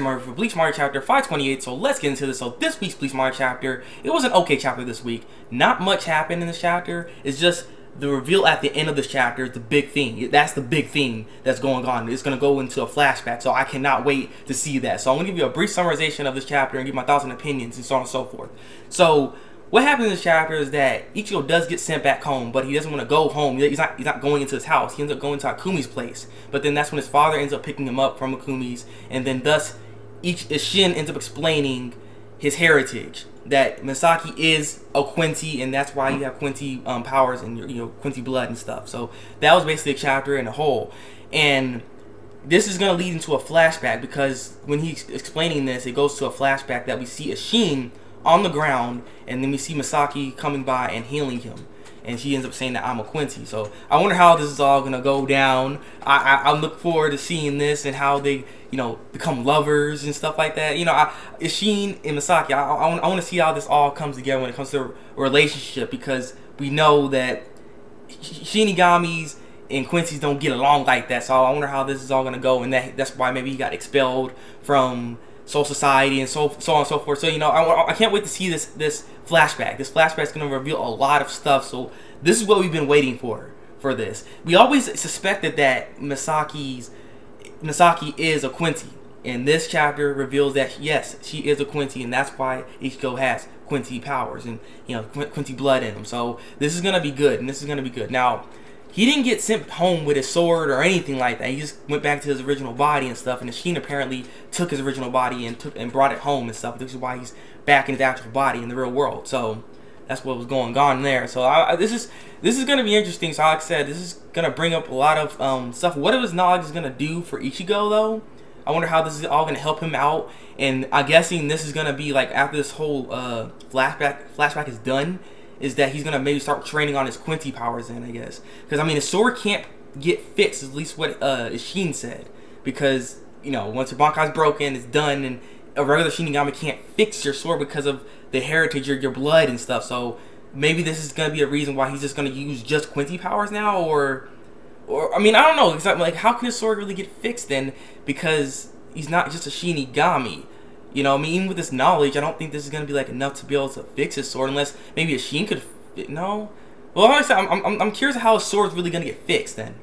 Manga for Bleach Manga chapter 528, so let's get into this. So this week's Bleach Manga chapter, it was an okay chapter this week. Not much happened in this chapter. It's just the reveal at the end of this chapter is the big thing. That's the big thing that's going on. It's going to go into a flashback, so I cannot wait to see that. So I'm going to give you a brief summarization of this chapter and give my thoughts and opinions and so on and so forth. So what happens in this chapter is that Ichigo does get sent back home, but he doesn't want to go home. He's not going into his house. He ends up going to Akumi's place. But then that's when his father ends up picking him up from Akumi's, and then thus Shin ends up explaining his heritage, that Masaki is a Quincy, and that's why you have Quincy powers and Quincy blood and stuff. So that was basically a chapter in a whole, and this is going to lead into a flashback, because when he's explaining this, it goes to a flashback that we see Shin on the ground, and then we see Masaki coming by and healing him, and she ends up saying that I'm a Quincy. So I wonder how this is all gonna go down. I look forward to seeing this and how they become lovers and stuff like that. Shin and Masaki, I want to see how this all comes together when it comes to a relationship, because we know that Shinigamis and Quincy's don't get along like that. So I wonder how this is all gonna go, and that's why maybe he got expelled from Soul Society and so on and so forth. So I can't wait to see this flashback. This flashback is going to reveal a lot of stuff. So this is what we've been waiting for this. We always suspected that Masaki is a Quincy, and this chapter reveals that yes, she is a Quincy, and that's why Ichigo has Quincy powers and Quincy blood in him. So this is going to be good, and this is going to be good. Now, he didn't get sent home with his sword or anything like that. He just went back to his original body and stuff. And Shin apparently took his original body and brought it home and stuff. This is why he's back in his actual body in the real world. So that's what was going on there. So this is going to be interesting. So like I said, this is going to bring up a lot of stuff. What his knowledge is going to do for Ichigo, though. I wonder how this is all going to help him out. And I'm guessing this is going to be like after this whole flashback is done, is that he's gonna maybe start training on his Quincy powers then, I guess. Because I mean, his sword can't get fixed, at least what Shin said. Because once your Bankai's broken, it's done, and a regular Shinigami can't fix your sword because of the heritage, your blood and stuff. So maybe this is gonna be a reason why he's just gonna use just Quincy powers now, or I mean, I don't know. Exactly, like, how can his sword really get fixed then? Because he's not just a Shinigami. I mean, even with this knowledge, I don't think this is going to be like enough to be able to fix his sword, unless maybe a Shin could no. Well, honestly, I'm curious how his sword's really going to get fixed then.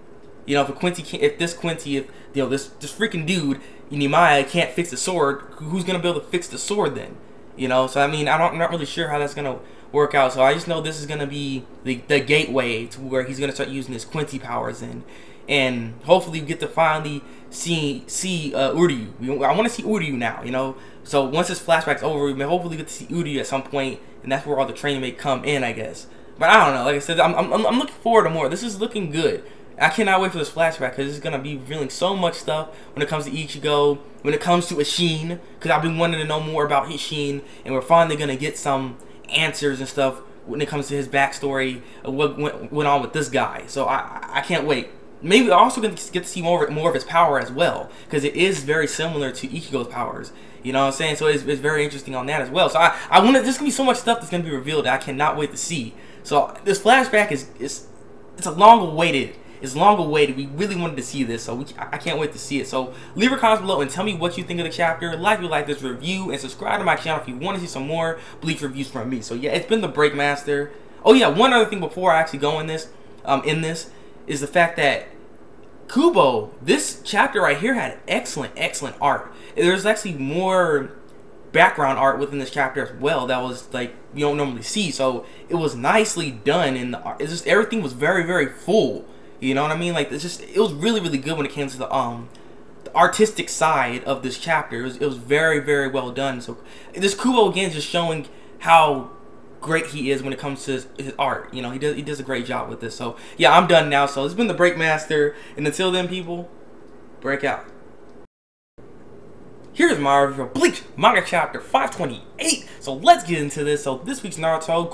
If a Quincy can't, if this freaking dude, Nimaya, can't fix the sword, who's going to be able to fix the sword then? So I mean, I'm not really sure how that's going to work out. So I just know this is going to be the gateway to where he's going to start using his Quincy powers and hopefully we get to finally see Uryu. I want to see Uryu now, So once this flashback's over, we may hopefully get to see Uryu at some point, and that's where all the training may come in, I guess. But I don't know. Like I said, I'm looking forward to more. This is looking good. I cannot wait for this flashback, because it's gonna be revealing so much stuff when it comes to Ichigo, when it comes to Shin, because I've been wanting to know more about Shin, and we're finally gonna get some answers and stuff when it comes to his backstory of what went on with this guy. So I can't wait. Maybe we're also going to get to see more of his power as well, because it is very similar to Ichigo's powers. You know what I'm saying? So it's very interesting on that as well. So I want to. There's gonna be so much stuff that's gonna be revealed that I cannot wait to see. So this flashback it's a long awaited. It's long awaited. We really wanted to see this, so I can't wait to see it. So leave your comments below and tell me what you think of the chapter. Like this review, and subscribe to my channel if you want to see some more Bleach reviews from me. So yeah, it's been the Thabreakmaster. Oh yeah, one other thing before I actually go in this is the fact that Kubo, this chapter right here, had excellent art. There's actually more background art within this chapter as well that was like you don't normally see. So it was nicely done, and the art, it's just everything was very full. You know what I mean? Like it was really good when it came to the artistic side of this chapter. It was very well done. So this Kubo again just showing how great he is when it comes to his art. He does a great job with this. So yeah, I'm done now. So it's been the Thabreakmaster, and until then, people, break out. Here's my review of Bleach Manga chapter 528. So let's get into this. So this week's Naruto,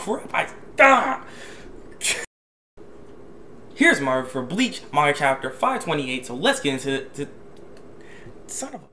Here's my review for Bleach Manga chapter 528. So let's get into it. Son of a